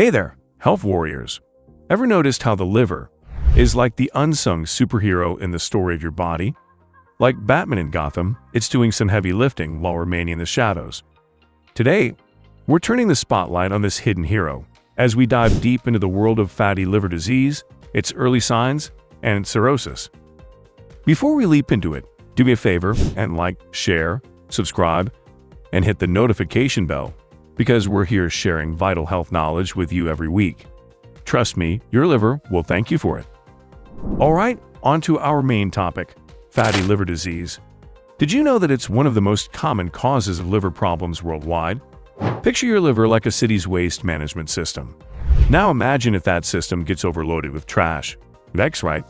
Hey there, health warriors. Ever noticed how the liver is like the unsung superhero in the story of your body? Like Batman in Gotham, it's doing some heavy lifting while remaining in the shadows. Today, we're turning the spotlight on this hidden hero as we dive deep into the world of fatty liver disease, its early signs, and cirrhosis. Before we leap into it, do me a favor and like, share, subscribe, and hit the notification bell, because we're here sharing vital health knowledge with you every week. Trust me, your liver will thank you for it. Alright, on to our main topic, fatty liver disease. Did you know that it's one of the most common causes of liver problems worldwide? Picture your liver like a city's waste management system. Now imagine if that system gets overloaded with trash. That's right.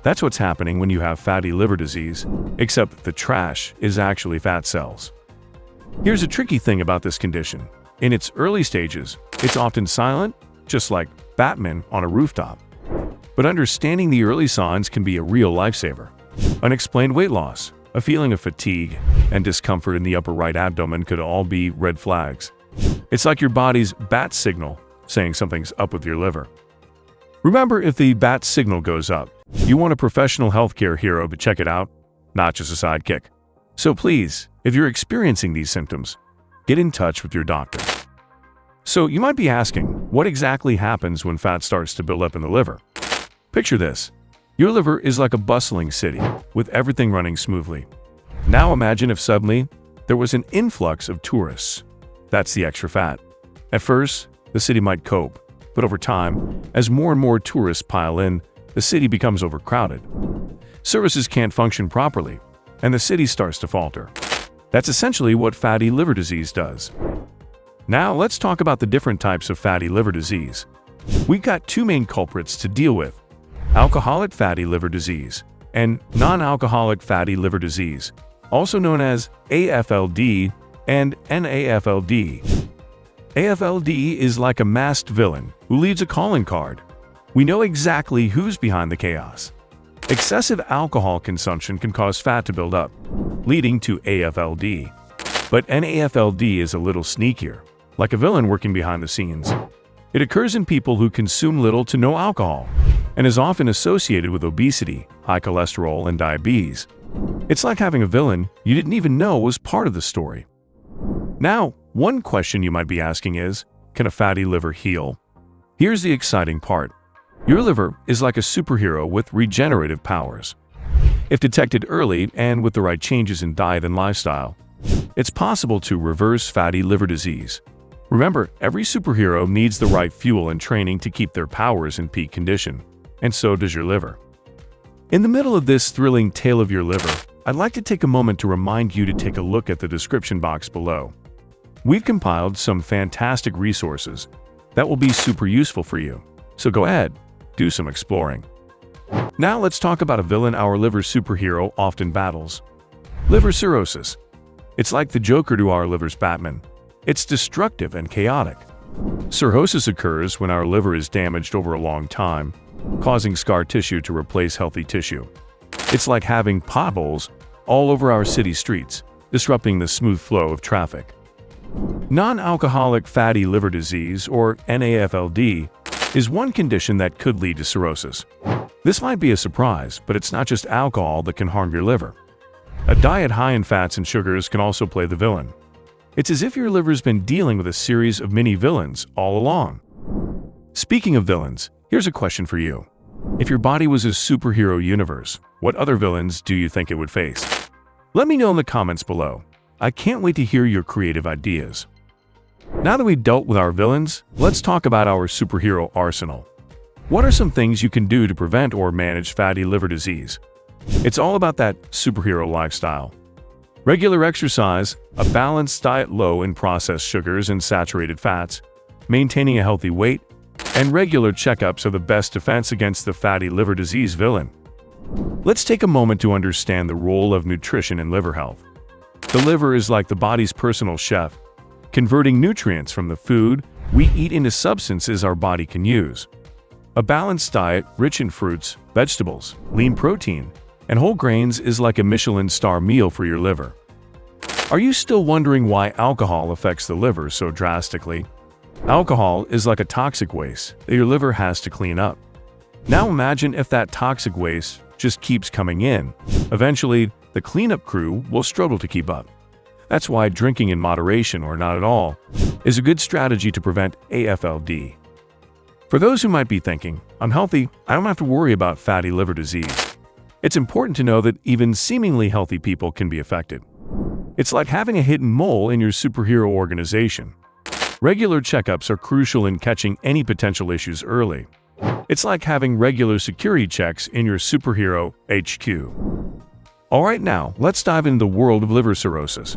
That's what's happening when you have fatty liver disease, except the trash is actually fat cells. Here's a tricky thing about this condition. In its early stages, it's often silent, just like Batman on a rooftop. But understanding the early signs can be a real lifesaver. Unexplained weight loss, a feeling of fatigue, and discomfort in the upper right abdomen could all be red flags. It's like your body's bat signal saying something's up with your liver. Remember, if the bat signal goes up, you want a professional healthcare hero to check it out, not just a sidekick. So please, if you're experiencing these symptoms, get in touch with your doctor. So you might be asking, what exactly happens when fat starts to build up in the liver? Picture this. Your liver is like a bustling city, with everything running smoothly. Now imagine if suddenly there was an influx of tourists. That's the extra fat. At first, the city might cope, but over time, as more and more tourists pile in, the city becomes overcrowded. Services can't function properly, and the city starts to falter. That's essentially what fatty liver disease does. Now let's talk about the different types of fatty liver disease. We've got two main culprits to deal with: alcoholic fatty liver disease and non-alcoholic fatty liver disease, also known as AFLD and NAFLD. AFLD is like a masked villain who leaves a calling card. We know exactly who's behind the chaos. Excessive alcohol consumption can cause fat to build up, leading to AFLD. But NAFLD is a little sneakier, like a villain working behind the scenes. It occurs in people who consume little to no alcohol, and is often associated with obesity, high cholesterol, and diabetes. It's like having a villain you didn't even know was part of the story. Now, one question you might be asking is, can a fatty liver heal? Here's the exciting part. Your liver is like a superhero with regenerative powers. If detected early and with the right changes in diet and lifestyle, it's possible to reverse fatty liver disease. Remember, every superhero needs the right fuel and training to keep their powers in peak condition, and so does your liver. In the middle of this thrilling tale of your liver, I'd like to take a moment to remind you to take a look at the description box below. We've compiled some fantastic resources that will be super useful for you, so go ahead, do some exploring. Now let's talk about a villain our liver superhero often battles: liver cirrhosis. It's like the Joker to our liver's Batman. It's destructive and chaotic. Cirrhosis occurs when our liver is damaged over a long time, causing scar tissue to replace healthy tissue. It's like having potholes all over our city streets, disrupting the smooth flow of traffic. Non-alcoholic fatty liver disease, or NAFLD, is one condition that could lead to cirrhosis. This might be a surprise, but it's not just alcohol that can harm your liver. A diet high in fats and sugars can also play the villain. It's as if your liver's been dealing with a series of mini villains all along. Speaking of villains, here's a question for you. If your body was a superhero universe, what other villains do you think it would face? Let me know in the comments below. I can't wait to hear your creative ideas. Now that we've dealt with our villains, let's talk about our superhero arsenal. What are some things you can do to prevent or manage fatty liver disease? It's all about that superhero lifestyle. Regular exercise, a balanced diet low in processed sugars and saturated fats, maintaining a healthy weight, and regular checkups are the best defense against the fatty liver disease villain. Let's take a moment to understand the role of nutrition in liver health. The liver is like the body's personal chef, converting nutrients from the food we eat into substances our body can use. A balanced diet, rich in fruits, vegetables, lean protein, and whole grains is like a Michelin star meal for your liver. Are you still wondering why alcohol affects the liver so drastically? Alcohol is like a toxic waste that your liver has to clean up. Now imagine if that toxic waste just keeps coming in. Eventually, the cleanup crew will struggle to keep up. That's why drinking in moderation or not at all is a good strategy to prevent AFLD. For those who might be thinking, I'm healthy, I don't have to worry about fatty liver disease. It's important to know that even seemingly healthy people can be affected. It's like having a hidden mole in your superhero organization. Regular checkups are crucial in catching any potential issues early. It's like having regular security checks in your superhero HQ. Alright, now, let's dive into the world of liver cirrhosis.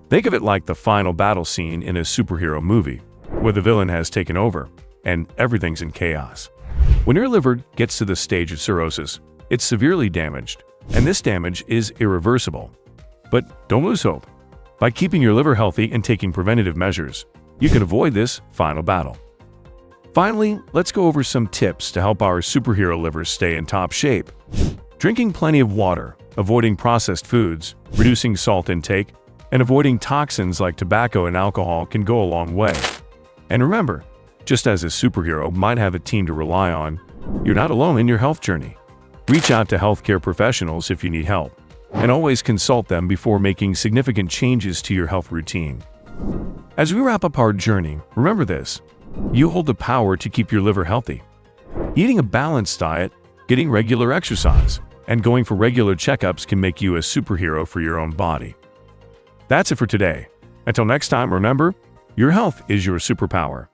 Think of it like the final battle scene in a superhero movie, where the villain has taken over, and everything's in chaos. When your liver gets to the stage of cirrhosis, it's severely damaged, and this damage is irreversible. But don't lose hope. By keeping your liver healthy and taking preventative measures, you can avoid this final battle. Finally, let's go over some tips to help our superhero livers stay in top shape. Drinking plenty of water, avoiding processed foods, reducing salt intake, and avoiding toxins like tobacco and alcohol can go a long way. And remember, just as a superhero might have a team to rely on, you're not alone in your health journey. Reach out to healthcare professionals if you need help, and always consult them before making significant changes to your health routine. As we wrap up our journey, remember this: you hold the power to keep your liver healthy. Eating a balanced diet, getting regular exercise, and going for regular checkups can make you a superhero for your own body. That's it for today. Until next time, remember, your health is your superpower.